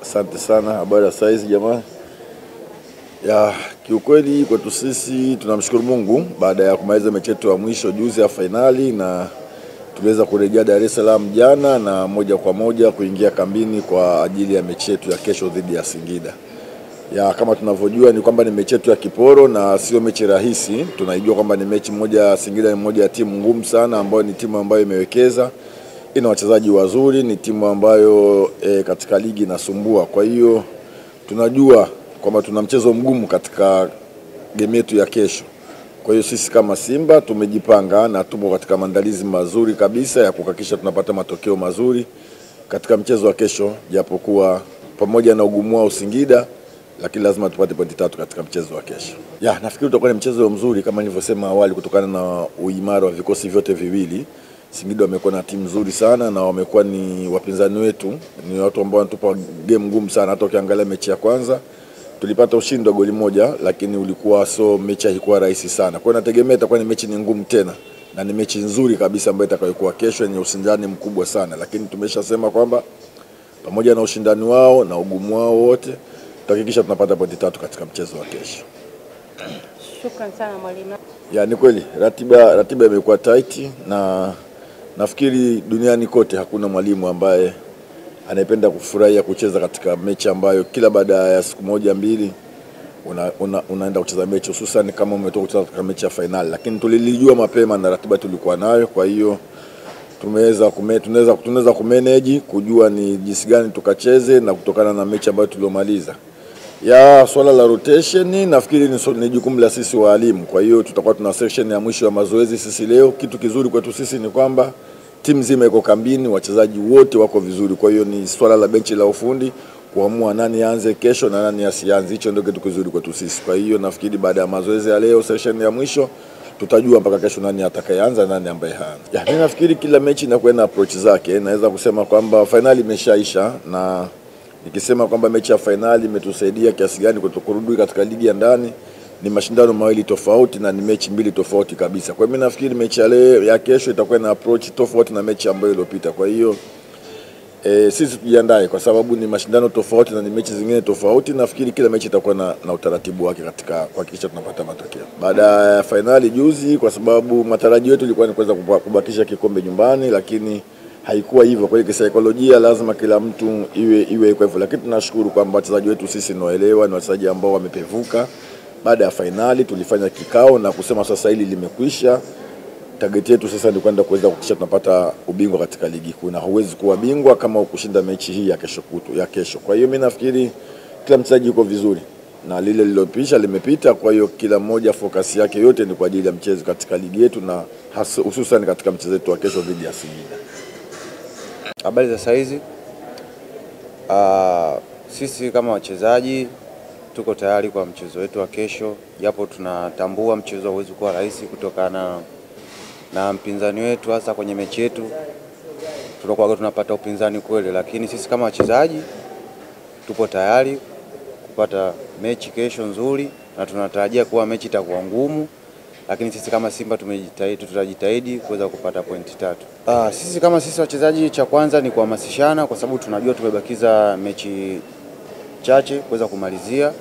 Asante sana, habari ya saizi jamaa. Ya kiukweli kwetu sisi tunamshukuru Mungu baada ya kumaliza mechi yetu ya mwisho juzi ya finali, na tuliweza kurejea Dar es Salaam jana na moja kwa moja kuingia kambini kwa ajili ya mechi yetu ya kesho dhidi ya Singida. Ya kama tunavyojua ni kwamba ni mechi yetu ya kiporo na sio mechi rahisi. Tunaijua kwamba ni mechi moja, Singida ni moja ya timu ngumu sana, ambayo ni timu ambayo imewekeza, ina wachezaji wazuri, ni timu ambayo katika ligi inasumbua. Kwa hiyo tunajua kwamba tuna mchezo mgumu katika game yetu ya kesho. Kwa hiyo sisi kama Simba tumejipanga na tupo katika maandalizi mazuri kabisa ya kuhakikisha tunapata matokeo mazuri katika mchezo wa kesho, japokuwa pamoja na ugumu wa Singida, lakini lazima tupate pointi 3 katika mchezo wa kesho. Ya, nafikiri utakuwa ni mchezo mzuri kama nilivyosema awali, kutokana na uimara wa vikosi vyote viwili. Singida wamekuwa na timu nzuri sana na wamekuwa ni wapinzani wetu, ni watu ambao wanatupa game ngumu sana. Hata ukiangalia mechi ya kwanza tulipata ushindi wa goli moja, lakini ulikuwa mechi haikuwa rahisi sana. Kwa hiyo nategemea itakuwa ni mechi ni ngumu tena, na ni mechi nzuri kabisa ambayo itakayokuwa kesho, yenye ushindani mkubwa sana. Lakini tumeshasema kwamba pamoja na ushindani wao na ugumu wao wote, tutahakikisha tunapata pointi 3 katika mchezo wa kesho. Shukrani sana mwalimu. Ya, ni kweli ratiba imekuwa tight, na nafikiri duniani kote hakuna mwalimu ambaye anayependa kufurahia kucheza katika mechi ambayo kila baada ya siku moja mbili unaenda kucheza mechi, hususan kama umetoka kucheza katika mechi ya finali. Lakini tulilijua mapema na ratiba tulikuwa nayo, kwa hiyo tunaweza kumanage, kujua ni jinsi gani tukacheze na kutokana na mechi ambayo tuliomaliza. Ya swala la rotation nafikiri ni jukumu la sisi walimu. Kwa hiyo tutakuwa tuna section ya mwisho ya mazoezi sisi leo. Kitu kizuri kwetu sisi ni kwamba timu nzima iko kambini, wachezaji wote wako vizuri. Kwa hiyo ni swala la benchi la ufundi kuamua nani aanze kesho na nani asianze. Hicho ndio kitu kizuri kwetu sisi. Kwa hiyo nafikiri baada ya mazoezi ya leo, section ya mwisho, tutajua mpaka kesho nani atakayeanza na nani ambaye haanza. Ya, mimi nafikiri kila mechi inakuwa na approach zake. Naweza kusema kwamba finali imeshaisha, na nikisema kwamba mechi ya finali imetusaidia kiasi gani kutokurudi katika ligi ya ndani, ni mashindano mawili tofauti na ni mechi mbili tofauti kabisa. Kwa hiyo mimi nafikiri mechi ya leo ya kesho itakuwa na approach tofauti na mechi ambayo iliyopita. Kwa hiyo sisi tujiandae, kwa sababu ni mashindano tofauti na ni mechi zingine tofauti. Nafikiri kila mechi itakuwa na utaratibu wake katika kuhakikisha tunapata matokeo. Baada ya finali juzi, kwa sababu matarajio yetu ilikuwa ni kuweza kubakisha kikombe nyumbani, lakini haikuwa hivyo. Kwa hiyo kisaikolojia lazima kila mtu iwe kwa hivyo, lakini tunashukuru kwamba wachezaji wetu sisi tunaelewa, ni wachezaji ambao wamepevuka. Baada ya finali tulifanya kikao na kusema sasa hili limekwisha. Target yetu sasa ni kwenda kuweza kuhakikisha tunapata ubingwa katika ligi kuu, na huwezi kuwa bingwa kama ukushinda mechi hii ya kesho. Kwa hiyo mimi nafikiri kila mchezaji yuko vizuri na lile lilopisha limepita. Kwa hiyo kila mmoja focus yake yote ni kwa ajili ya mchezo katika ligi yetu, na hususan katika mchezo wetu wa kesho dhidi ya Singida. Habari za saizi. Sisi kama wachezaji tuko tayari kwa mchezo wetu wa kesho, japo tunatambua mchezo hauwezi kuwa rahisi kutokana na mpinzani wetu, hasa kwenye mechi yetu tunakuwa tunapata upinzani kweli, lakini sisi kama wachezaji tupo tayari kupata mechi kesho nzuri, na tunatarajia kuwa mechi itakuwa ngumu, lakini sisi kama Simba tutajitahidi kuweza kupata pointi 3. Sisi kama wachezaji, cha kwanza ni kuhamasishana, kwa sababu tunajua tumebakiza mechi chache kuweza kumalizia,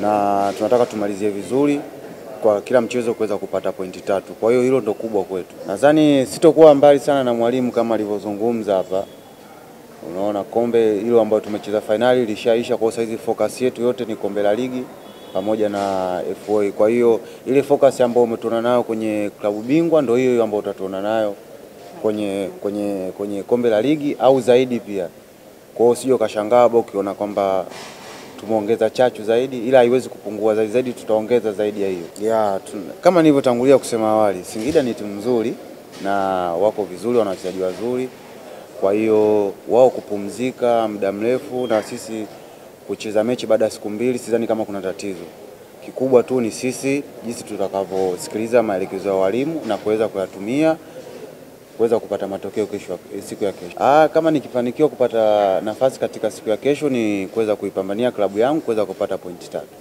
na tunataka tumalizie vizuri kwa kila mchezo kuweza kupata pointi 3. Kwa hiyo hilo ndio kubwa kwetu. Nadhani sitokuwa mbali sana na mwalimu kama alivyozungumza hapa. Unaona, kombe hilo ambalo tumecheza finali lishaisha, kwa saizi focus yetu yote ni kombe la ligi pamoja na FA. Kwa hiyo ile focus ambayo umetuona nayo kwenye klabu bingwa ndio hiyo ambayo utatuona nayo kwenye kombe la ligi au zaidi pia. Kwa hiyo usije kashangaa ukiona kwamba tumeongeza chachu zaidi, ila haiwezi kupungua zaidi, tutaongeza zaidi ya hiyo. Kama nilivyotangulia kusema awali, Singida ni timu nzuri na wako vizuri, wana wachezaji wazuri. Kwa hiyo wao kupumzika muda mrefu na sisi kucheza mechi baada ya siku mbili, sidhani kama kuna tatizo. Kikubwa tu ni sisi jinsi tutakavyosikiliza maelekezo ya walimu na kuweza kuyatumia kuweza kupata matokeo siku ya kesho. Kama nikifanikiwa kupata nafasi katika siku ya kesho, ni kuweza kuipambania klabu yangu kuweza kupata pointi 3.